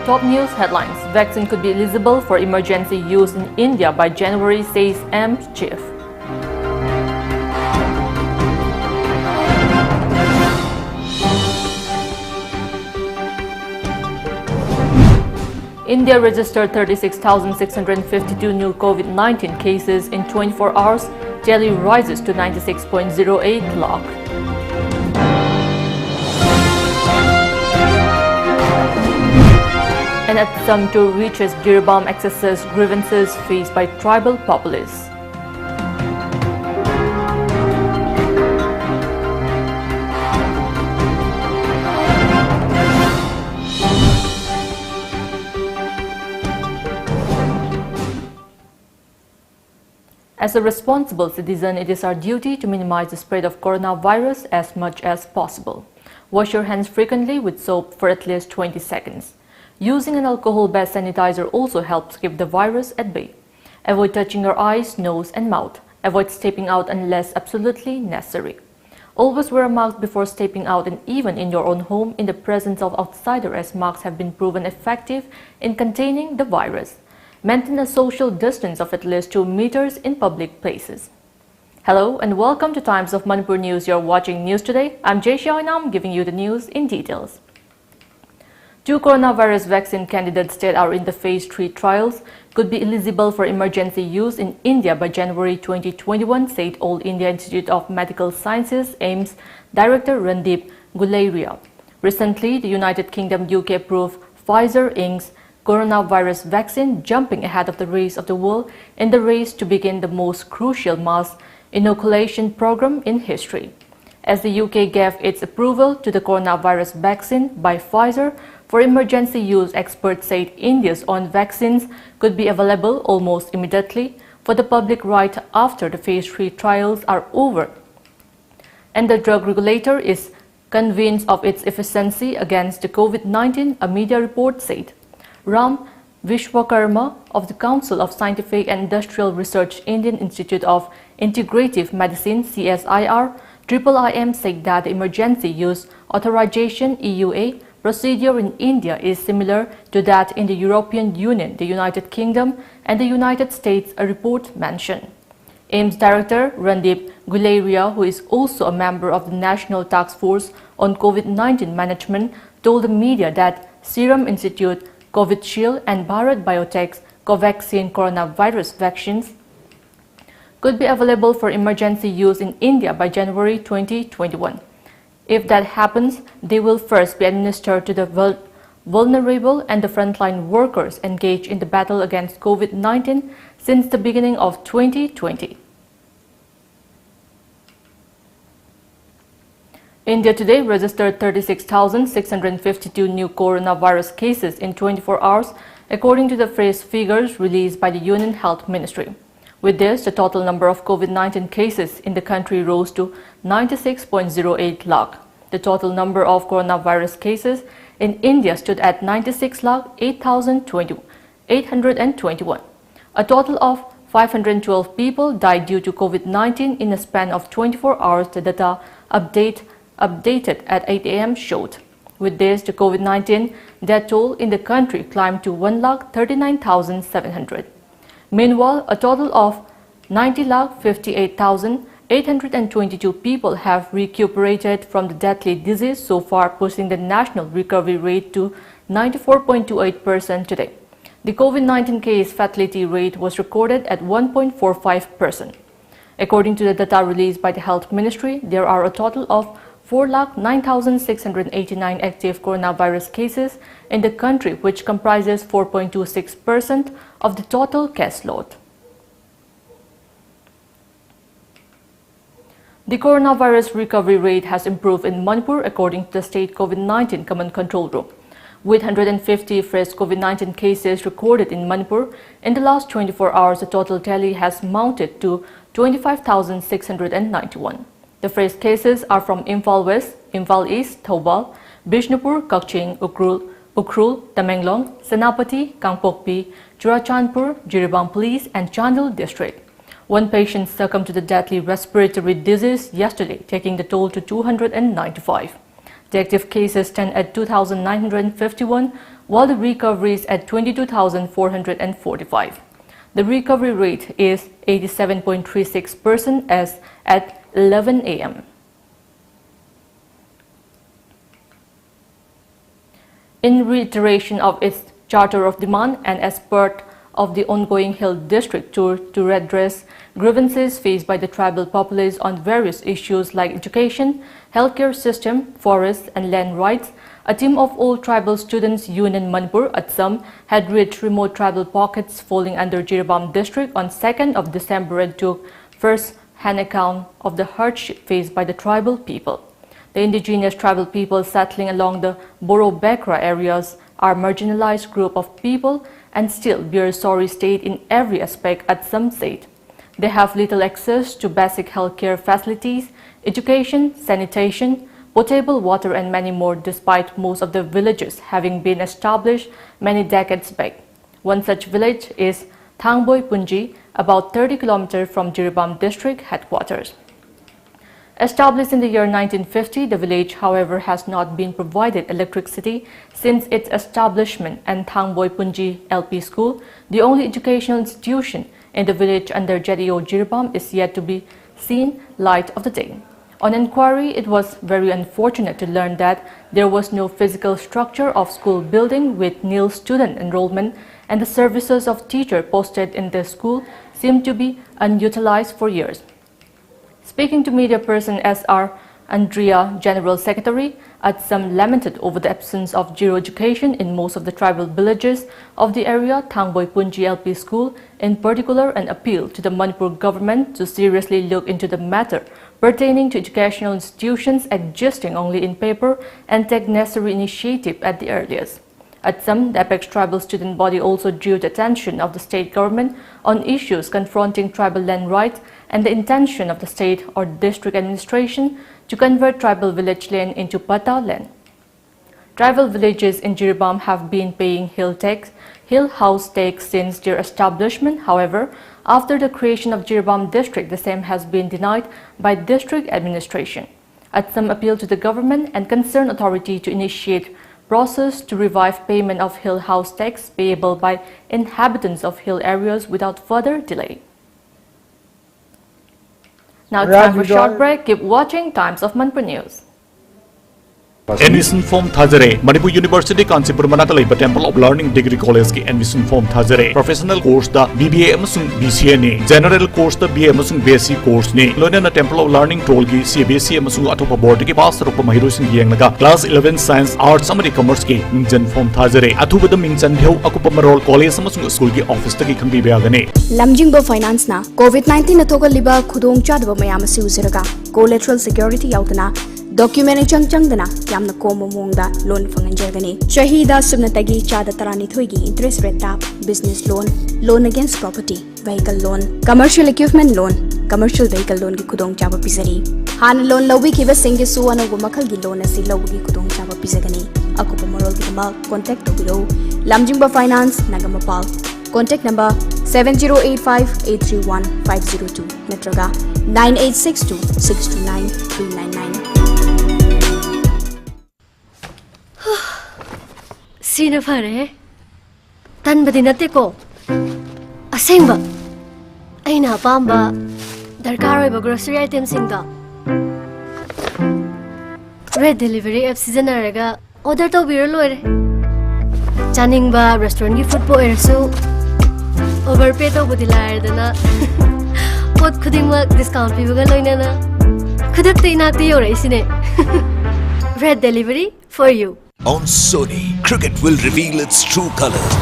Top news headlines. Vaccine could be eligible for emergency use in India by January, says AIIMS chief. India registered 36,652 new COVID-19 cases in 24 hours. Delhi rises to 96.08 lakh. And at some to reaches Giribam excesses grievances faced by tribal populace. As a responsible citizen, it is our duty to minimize the spread of coronavirus as much as possible. Wash your hands frequently with soap for at least 20 seconds. Using an alcohol-based sanitizer also helps keep the virus at bay. Avoid touching your eyes, nose and mouth. Avoid stepping out unless absolutely necessary. Always wear a mask before stepping out and even in your own home in the presence of outsiders, as masks have been proven effective in containing the virus. Maintain a social distance of at least 2 meters in public places. Hello and welcome to Times of Manipur News. You're watching News Today. I'm JESSIA OINAM giving you the news in details. 2 coronavirus vaccine candidates that are in the phase 3 trials could be eligible for emergency use in India by January 2021, said All India Institute of Medical Sciences AIIMS Director Randeep Guleria. Recently, the United Kingdom UK approved Pfizer Inc.'s coronavirus vaccine, jumping ahead of the rest of the world in the race to begin the most crucial mass inoculation program in history. As the UK gave its approval to the coronavirus vaccine by Pfizer for emergency use, experts said India's own vaccines could be available almost immediately for the public right after the phase 3 trials are over. And the drug regulator is convinced of its efficiency against the COVID-19, a media report said. Ram Vishwakarma of the Council of Scientific and Industrial Research, Indian Institute of Integrative Medicine CSIR, IIIM said that the emergency use authorization EUA procedure in India is similar to that in the European Union, the United Kingdom and the United States, a report mentioned. AIIMS Director Randeep Guleria, who is also a member of the National Task Force on COVID-19 Management, told the media that Serum Institute, Covishield and Bharat Biotech's Covaxin coronavirus vaccines could be available for emergency use in India by January 2021. If that happens, they will first be administered to the vulnerable and the frontline workers engaged in the battle against COVID-19 since the beginning of 2020. India today registered 36,652 new coronavirus cases in 24 hours, according to the fresh figures released by the Union Health Ministry. With this, the total number of COVID-19 cases in the country rose to 96.08 lakh. The total number of coronavirus cases in India stood at 96,0821. A total of 512 people died due to COVID-19 in a span of 24 hours, the data updated at 8 a.m. showed. With this, the COVID-19 death toll in the country climbed to 1,39,700. Meanwhile, a total of 90,58,822 people have recuperated from the deadly disease so far, pushing the national recovery rate to 94.28% today. The COVID-19 case fatality rate was recorded at 1.45%. According to the data released by the Health Ministry, there are a total of 4,09,689 active coronavirus cases in the country, which comprises 4.26% of the total caseload. The coronavirus recovery rate has improved in Manipur, according to the State COVID-19 Command Control Room. With 150 fresh COVID-19 cases recorded in Manipur, in the last 24 hours, the total tally has mounted to 25,691. The fresh cases are from Imphal West, Imphal East, Thoubal, Bishnupur, Kaching, Ukhrul, Tamenglong, Senapati, Kangpokpi, Churachandpur, Jiribam Police and Chandel district. One patient succumbed to the deadly respiratory disease yesterday, taking the toll to 295. The active cases stand at 2,951, while the recovery is at 22,445. The recovery rate is 87.36% as at 11 a.m. In reiteration of its charter of demand and as part of the ongoing Hill District tour to redress grievances faced by the tribal populace on various issues like education, healthcare system, forests and land rights, a team of all tribal students Union Manipur Assam had reached remote tribal pockets falling under Jiribam district on 2nd of December and took first-hand account of the hardship faced by the tribal people. The indigenous tribal people settling along the Boro-Bekra areas are a marginalized group of people and still bear sorry state in every aspect at some state. They have little access to basic healthcare facilities, education, sanitation, potable water and many more despite most of the villages having been established many decades back. One such village is Thangboy Punji, about 30 kilometers from Jiribam district headquarters. Established in the year 1950, the village, however, has not been provided electricity since its establishment, and Thangboy Punji LP School, the only educational institution in the village under JESSIA Jiribam, is yet to be seen light of the day. On inquiry, it was very unfortunate to learn that there was no physical structure of school building with nil student enrollment, and the services of teacher posted in the school seemed to be unutilized for years. Speaking to media person S.R. Andrea, General Secretary, Assam lamented over the absence of zero education in most of the tribal villages of the area, Thangboy Punji LP School in particular, and appealed to the Manipur government to seriously look into the matter pertaining to educational institutions existing only in paper and take necessary initiative at the earliest. Assam, the apex tribal student body, also drew the attention of the state government on issues confronting tribal land rights and the intention of the state or district administration to convert tribal village land into pata land. Tribal villages in Jiribam have been paying hill house tax since their establishment. However, after the creation of Jiribam district, the same has been denied by district administration. Assam appealed to the government and concerned authority to initiate process to revive payment of hill house tax payable by inhabitants of hill areas without further delay. Now time for a short break. Keep watching Times of Manipur News. Admission form Thazare, Manipur University Kanchipur Manata Laiba Temple of Learning Degree College ki admission form Thazare. Professional course da BBA amasung BCA ne. General course da BA amasung BSc course ne. Loina Temple of Learning Toll ki CBSE amasung atopa board ki pass rupa mahirusin yengnaga class 11 Science Arts amari Commerce ki mingjan form Thazare. Athuba da mingjan dheu akupa marol college amasung school ki office ta ki khangbi beagane. Lamjingbo Finance na COVID-19 athoga liba khudong chadba mayam asi usiraga collateral security yautana document changdana yamna komo mongda loan fanganjagani shahida subnatagi chada tarani thoigi interest rate tap business loan against property vehicle loan commercial equipment loan commercial vehicle loan ki khudong chaba pisari han loan lobi ki basingi su anagu makhal gi loan asi lobi khudong chaba pisagani akupa morol gi ma contact tobiro Lamjingba Finance Nagamapal contact number 7085831502 natraga 9862629399 Sina fare tan badinate ko asengba aina pamba darkar oi grocery items singa red delivery app season araga order to biro loire chaning ba restaurant gi food po erasu overpay to budilar dana pot khuding ma discount pibaga loina na khudak te inakte yore isine red delivery for you. On Sony, cricket will reveal its true colors.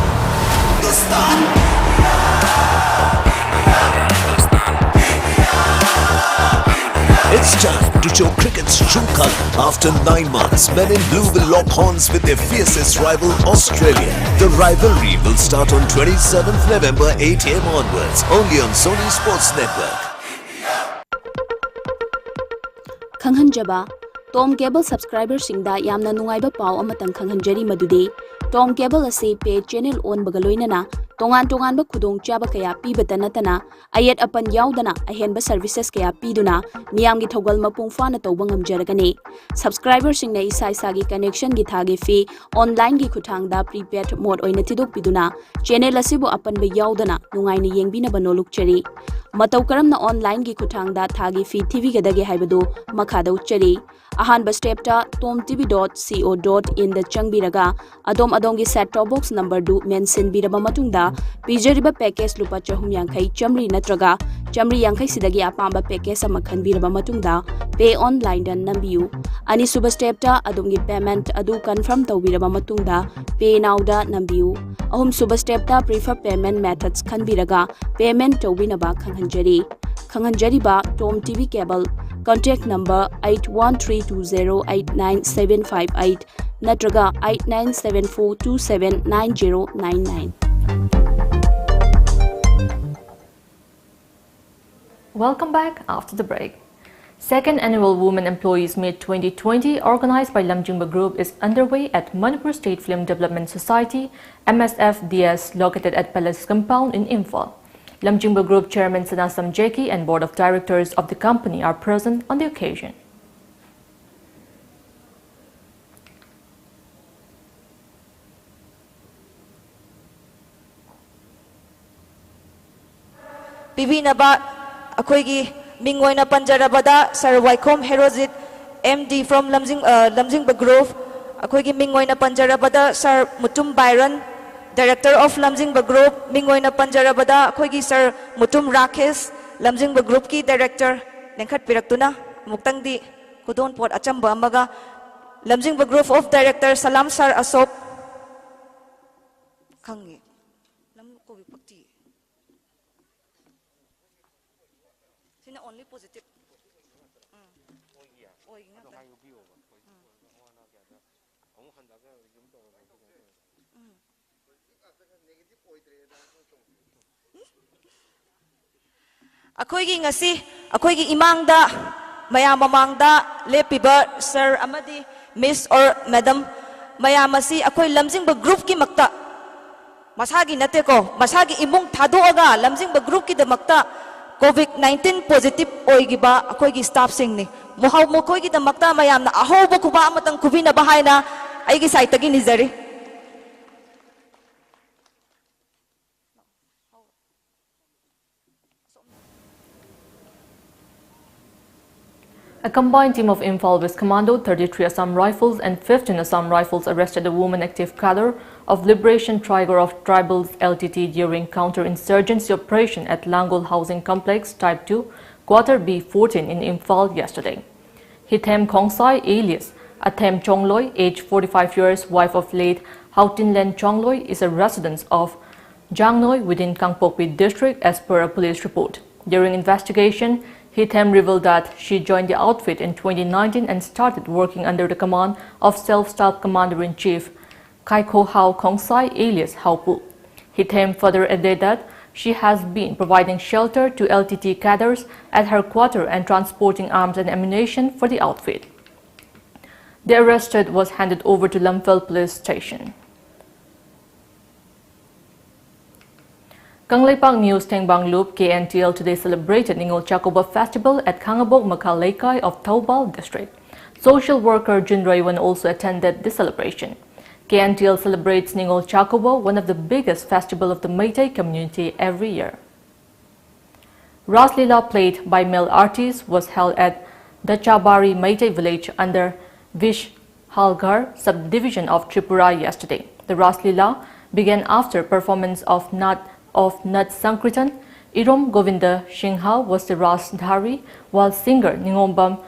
It's time to show cricket's true colour. After 9 months, Men in Blue will lock horns with their fiercest rival, Australia. The rivalry will start on 27th November 8 am onwards, only on Sony Sports Network. Khanghanjaba Tom Cable subscriber singda yamna nungaiba pau amatang khanghanjari madudi Tom Cable ase pay channel on bagaloinana tongan ba khudong chaba kaya pibata natana ayat apan yaudana ahenba services kaya piduna miyamgi thogal mapung fana tawba ngamjaragani subscriber singna isa gi connection gi thagi fee online gi khuthangda prepaid mode oina tidok piduna channel asibu apan ba yaudana nungaina yengbina banolukchari matau karamna online gi khuthangda thagi fee tv gadagi haibadu makhada uchari ahanba step ta tomtv.co.in da changbiraga adom gi set top box number du mention biraba matungda pijariba package lupa chahum yankai chamri natraga chamri yankai sidagi apamba package ama khanbiraba matungda pay online dan nambiu ani suba step ta adom gi payment adu confirm tawbiraba matungda pay now da nambiu ahum suba step ta prefer payment methods khanbiraga payment tawbinaba khanghanjari ba Tom TV Cable contact number 8132089758 natraga 8974279099. Welcome back after the break. Second annual Women Employees Meet 2020 organized by Lamjingba Group is underway at Manipur State Film Development Society MSFDS located at Palace Compound in Imphal. Lamjingba Group Chairman Sanasam Jeki and Board of Directors of the company are present on the occasion. Pibinaba akoigi mingoina panjarabada Sir Waikom Herozit MD from Lamjingba Group akoigi mingoina panjarabada Sir Mutum Byron Director of Lamjingba Group mingoina panjarabada akoigi Sir Mutum Rakesh Lamjingba Group ki Director lengkhat piraktuna muktangdi kudon pot achamba amaga Lamjingba Group of Director Salam Sir Asop khangi lam ko bipakti sina only positive akoigi ngasi akoigi imangda mayam mamangda lepiba sir amadi miss or madam mayam asi akoi Lamjingba Group ki makta masagi nate ko masagi imung thadoaga Lamjingba Group ki damakta COVID-19 positive oigiba akoigi staff sing ni muhaw mo koigi damakta mayam na ahobo kuba amatang kubina bahayna aigi saitagi nizari. A combined team of Imphal West Commando, 33 Assam Rifles and 15 Assam Rifles arrested a woman active cadre of Liberation Trigger of Tribals LTT during counter-insurgency operation at Langol Housing Complex Type 2, Quarter B14 in Imphal yesterday. Hithem Khongsai alias Athem Chongloi, age 45 years, wife of late Hautinlen Chongloi, is a resident of Jangnoi within Kangpokpi district as per a police report. During investigation, Hithem revealed that she joined the outfit in 2019 and started working under the command of self-styled Commander-in-Chief Kaikho Hao Khongsai alias Haupu. Hithem further added that she has been providing shelter to LTT cadres at her quarter and transporting arms and ammunition for the outfit. The arrested was handed over to Lamphel Police Station. Kangleipak News Tengbang Loop KNTL today celebrated Ningol Chakoba Festival at Kangabok Makalaikai of Taubal District. Social worker Jun Raywan also attended the celebration. KNTL celebrates Ningol Chakoba, one of the biggest festivals of the Meitei community every year. Ras Lila played by male artists was held at Dachabari Meitei village under Vish Halgar subdivision of Tripura yesterday. The Ras Lila began after performance of Nat Sankritan. Irom Govinda Singha was the Ras Dhari, while singer Ningombam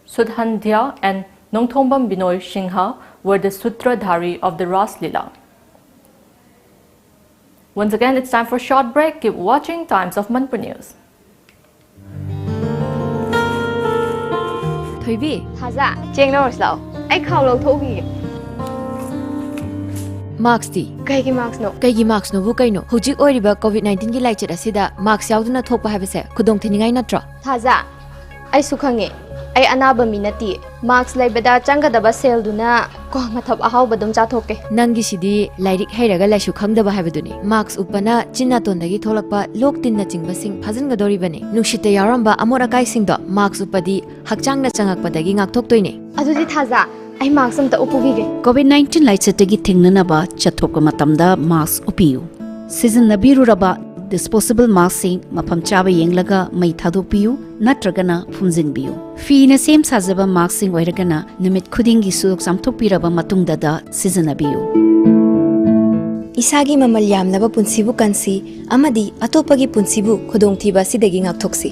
Sudhandya and Nongthombam Binoy Singha were the Sutradhari of the Ras Lila. Once again, it's time for a short break. Keep watching Times of Manipur News. Thoibi. Haza, cheng lo slow. Ai khao lo thobi. Marks di. Kaigi marks no. Kaigi marks no bu kaino. Hujik oiriba COVID-19 gi laichit asida marks yauduna thokpa habese khudong thiningai natra. Haza, ai sukhange. Ai anaba minati. Marks laibada changadaba sel duna ko mathap ahau badum chathoke. Nangi sidi lairik hairaga laisu khangdaba habaduni. Marks upana chinna tondagi tholakpa lok tinna chingba sing phajingadori bani. Nushite yaramba amora kai singdo marks upadi hakchangna changakpadagi ngakthoktoine. Adudi thaza. Ai marks amta upugige. COVID-19 laichetagi thingnanaba chathokka matamda mask upiyu. Season nabiruraba disposable mask sing mafam chaba yenglaga mai thadokpiyu natragana phumjinbiyu. Fina same sajaba mask sing oiragana numit khudingi sudok samthokpiraba matungda da seasanabiyu. Isagi mamal yamlaba punsibu kansi amadi atopagi punsibu khudongthiba sidagi ngakthoksi.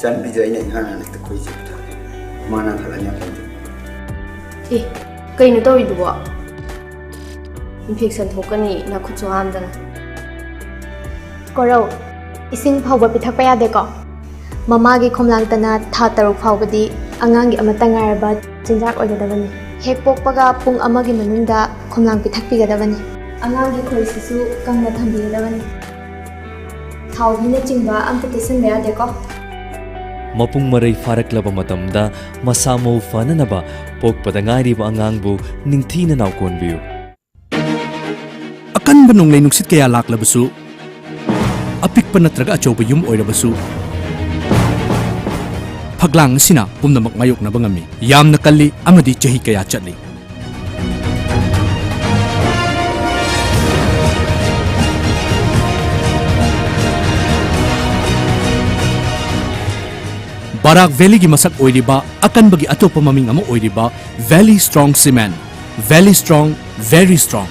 Chan bijay na ihan anak tak koi cipta, mana kalanya pun. Kaino to iduwa. Infection thokani na khutso hamdana. Korau, ising phawba pithak pa yade ko. Mama gi khomlangtana tha taruk phawbadi angangi amata ngaraba chinjak oigadabani. Hek pokpaga pung amagi manungda khomlang pithak pigadabani. Angangi khoisisu kangna thambigadabani. Thawhina chingba amta tesan ba yade ko. Mapung maray faraklaba matamda masamo fananaba pokpada ngairiba angangbu ningthina nawkonbiyu. Akan banong lay nuksit kaya laklabasu apik pa natraga achoba yum oirabasu phaglang sina pumnamak mayok na bangami yamna kalli amadi chahi kaya chatli. Barak Valley gi masak oiriba akan bagi atopa maming ama oiriba Valley Strong Cement. Valley Strong, very strong.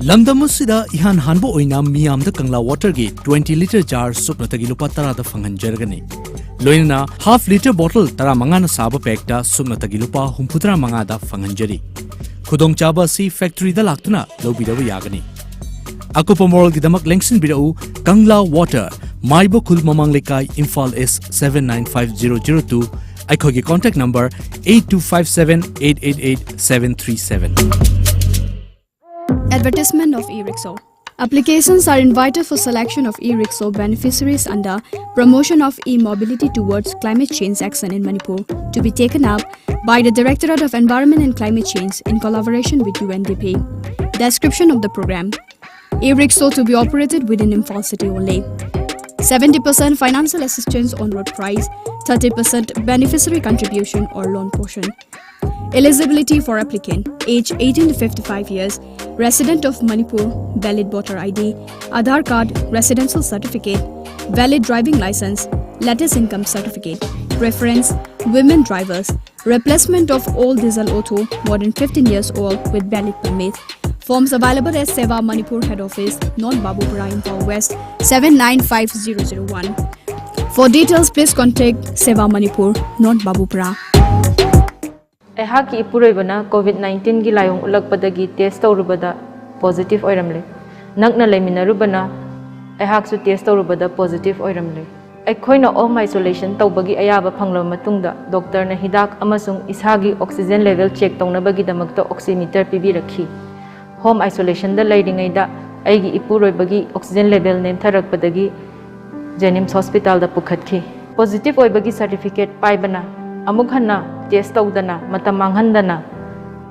Lamdamusida ihan hanbo OINAM miyam da kangla water gi 20 liter jar supna tagi lupa tara da fanganjargani. Loina half liter bottle tara mangana saba pack da supna tagi lupa humpudra manga da fanganjari. Khudong chaba si factory da laktuna lobi da yagani. Ako pamorol gidamak lengsin bidau Kangla Water Maibo Khul Mamang Lekai Imphal S 795002 Aikogi contact number 8257888737. Advertisement of e-rickshaw. Applications are invited for selection of e-rickshaw beneficiaries under Promotion of E-Mobility Towards Climate Change Action in Manipur to be taken up by the Directorate of Environment and Climate Change in collaboration with UNDP. Description of the program. E-rickshaw to be operated within Imphal city only. 70% financial assistance on road price, 30% beneficiary contribution or loan portion. Eligibility for applicant, age 18 to 55 years, resident of Manipur, valid voter ID, Aadhaar card, residential certificate, valid driving license, latest income certificate. Preference, women drivers, replacement of all diesel auto more than 15 years old with valid permit. Forms available at Seva Manipur Head Office, North Babupura, Imphal West, 795001. For details, please contact Seva Manipur, North Babupura. Ehaki ipuroibana COVID-19 gi layong ulakpadagi test tawrubada positive oiramle. Nakna laiminarubana ehaksu test tawrubada positive oiramle. Aikhoina home isolation tawbagi ayaba phanglo matungda doctor na hidak amasung ishagi oxygen level check tawnabagi damakta oximeter pibirakhi. Home isolation da lairingaida aigi ipuroibagi oxygen level nemtharakpadagi Jenims Hospital da pukhatkhi. Positive oibagi certificate paibana amuk hanna test tawdana matam manghandana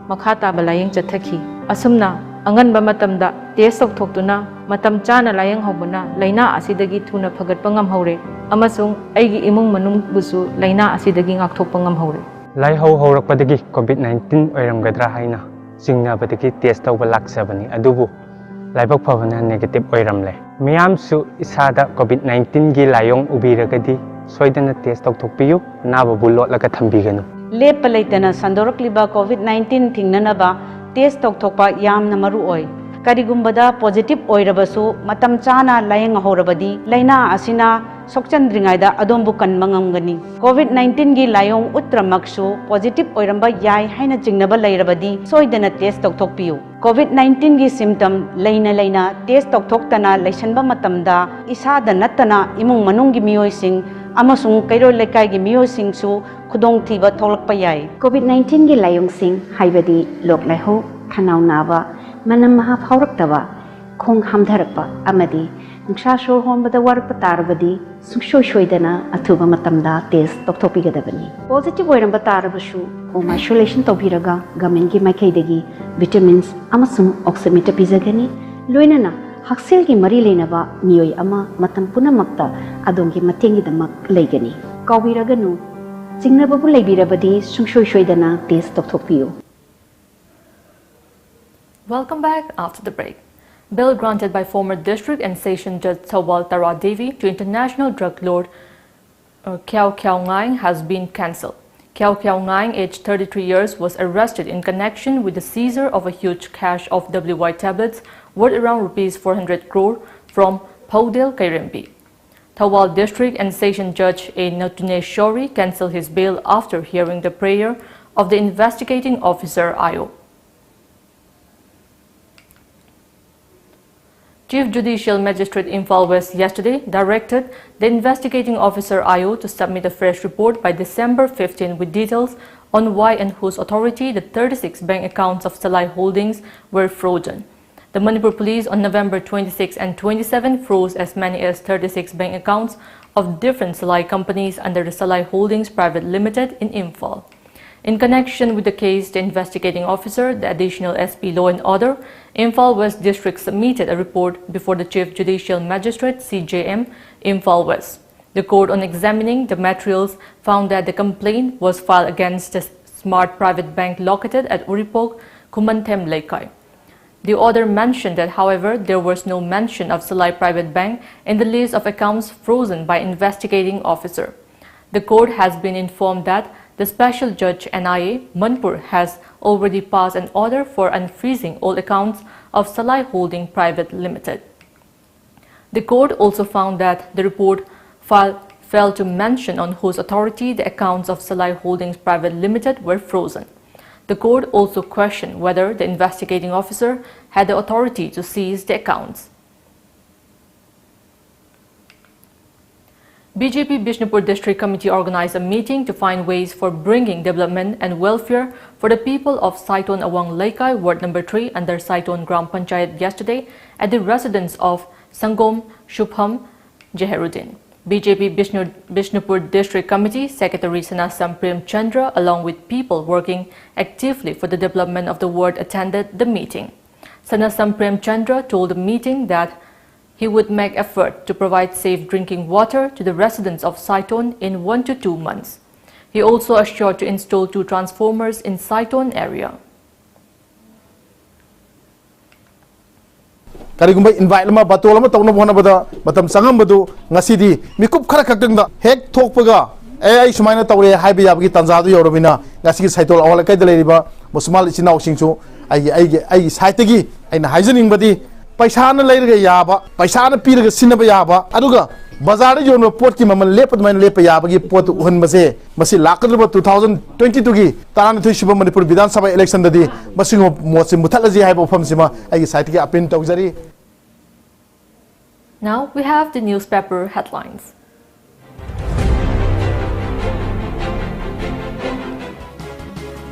makha taba layeng chathaki. Asumna anganba matamda test tawthoktuna matam chana layeng hobuna laina asidagi thuna phagatpa ngamhore amasung aigi imung manung busu laina asidagi ngakthokpa ngamhore. Lai haurakpadagi COVID-19 oiramgadra haina singna badagi test tawba laksabani adubu laibak phavana negative oiramle. Miyamsu isada COVID-19 gi layong ubiragadi soidana test tawthokpiyu naba bulot laga thambiganu. Lepa leitana sandorakliba COVID-19 thingnanaba test tawthokpa yamna maru oi. Karigumbada positive oirabasu matam chana layang horabadi laina asina sokchandringaida adombu kanmangamgani. COVID-19 gi layong utramaksu positive oiramba yai haina jingnaba lairabadi soidana test tokthokpiu. COVID-19 gi symptom laina test tokthokhtana laisanba matamda isada nattana imung manunggi miyoising amasung kairo lekai gi miyoisingsu khudong thiba tholakpa yai. COVID-19 gi layong sing haibadi lok laiho khanau naba manam maha phauraktawa khong hamdharakpa amadi nungsa shor honbada warpa tarabadi sukshoy shoidana athuba matamda test tokthokpigadabani. Positive oiramba tarabashu home isolation tobiraga government gi maikaidagi vitamins amasung oximeter pizagani loinana haksel gi mari leinaba miyoi ama matam punamakta adongi matengi damak leigani. Kawiraganu chingnababu leibirabadi sukshoy shoidana test tokthokpiu. Welcome back after the break. Bail granted by former District and Session Judge Thawal Tara Devi to international drug lord Kiao Ngang has been cancelled. Kiao Ngang, aged 33 years, was arrested in connection with the seizure of a huge cache of WY tablets worth around Rs 400 crore from Paudel Kairimpi. Thawal District and Session Judge A. Natunesh Shori cancelled his bail after hearing the prayer of the investigating officer Ayo. Chief Judicial Magistrate Imphal West yesterday directed the investigating officer Ayo to submit a fresh report by December 15 with details on why and whose authority the 36 bank accounts of Salai Holdings were frozen. The Manipur police on November 26 and 27 froze as many as 36 bank accounts of different Salai companies under the Salai Holdings Private Limited in Imphal. In connection with the case, the investigating officer, the additional SP Law and Order, Imphal West District submitted a report before the Chief Judicial Magistrate CJM, Imphal West. The court, on examining the materials, found that the complaint was filed against the smart private bank located at Uripok, Kumanthem Laikai. The order mentioned that, however, there was no mention of Salai Private Bank in the list of accounts frozen by investigating officer. The court has been informed that the Special Judge NIA, Manipur, has already passed an order for unfreezing all accounts of Salai Holding Private Limited. The court also found that the report failed to mention on whose authority the accounts of Salai Holdings Private Limited were frozen. The court also questioned whether the investigating officer had the authority to seize the accounts. BJP Bishnupur District Committee organized a meeting to find ways for bringing development and welfare for the people of Saiton Awang Laikai, Ward Number 3 under Saiton Gram Panchayat yesterday at the residence of Sangom Shubham Jeheruddin. BJP Bishnupur District Committee Secretary Sanasam Prem Chandra, along with people working actively for the development of the ward, attended the meeting. Sanasam Prem Chandra told the meeting that he would make effort to provide safe drinking water to the residents of Saiton in 1 to 2 months. He also assured to install 2 transformers in Saiton area. Karigumba invite lama batol lama tawna bona bada batam sangam badu ngasidi mikup khara khakdang da hek thokpaga ai sumaina tawre haibe yabgi tanza du yorobina ngasigi Saiton awala kai daleriba musmal ichinaw singchu ai saitegi aina haijening badi paisa na leirga yaba paisa na pirga sinaba yaba aduga bazar jo no pot ki mamal lepad main lepa yaba gi pot uhon base masi lakadba 2022 gi taran thu shubha Manipur Vidhan Sabha election dadi masingo mosim muthalaji haiba pham sima ai site gi apin tawjari. Now we have the newspaper headlines.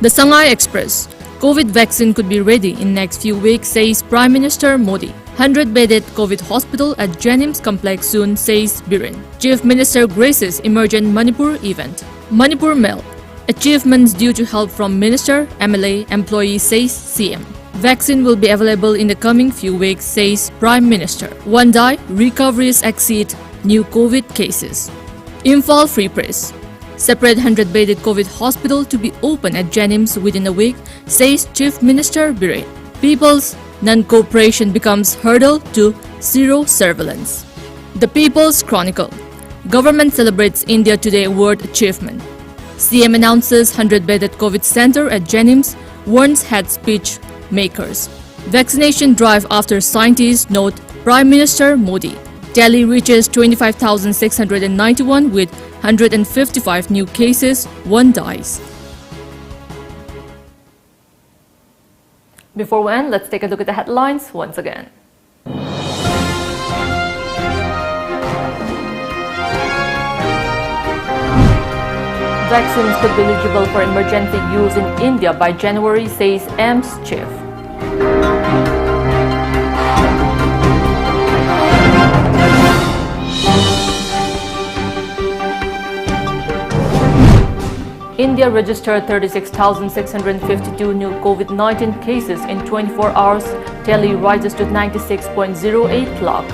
The Shanghai Express. COVID vaccine could be ready in next few weeks, says Prime Minister Modi. 100-bedded COVID hospital at Jennings Complex soon, says Biren. Chief Minister graces emergent Manipur event. Manipur Mail. Achievements due to help from Minister, MLA, employee, says CM. Vaccine will be available in the coming few weeks, says Prime Minister. One die, recoveries exceed new COVID cases. Imphal Free Press. Separate 100-bedded COVID hospital to be open at Jennings within a week, says Chief Minister Biren. People's non-cooperation becomes hurdle to zero surveillance. The People's Chronicle. Government celebrates India Today Award achievement. CM announces 100-bedded COVID center at Jennings, warns head speech makers. Vaccination drive after scientists note Prime Minister Modi. Delhi reaches 25,691 with 155 new cases, 1 dies. Before we end, let's take a look at the headlines once again. Vaccines could be eligible for emergency use in India by January, says AIIMS chief. India registered 36,652 new COVID-19 cases in 24 hours. Delhi rises to 96.08 lakh.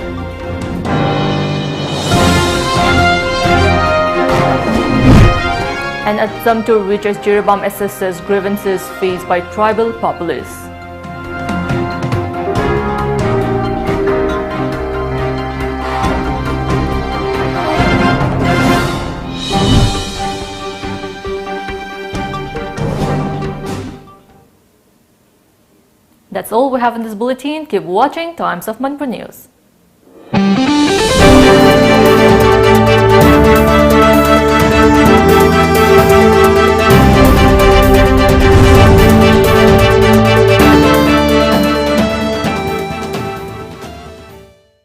And at Samtur reaches Jiribam assesses grievances faced by tribal populace. That's all we have in this bulletin. Keep watching Times of Manipur News.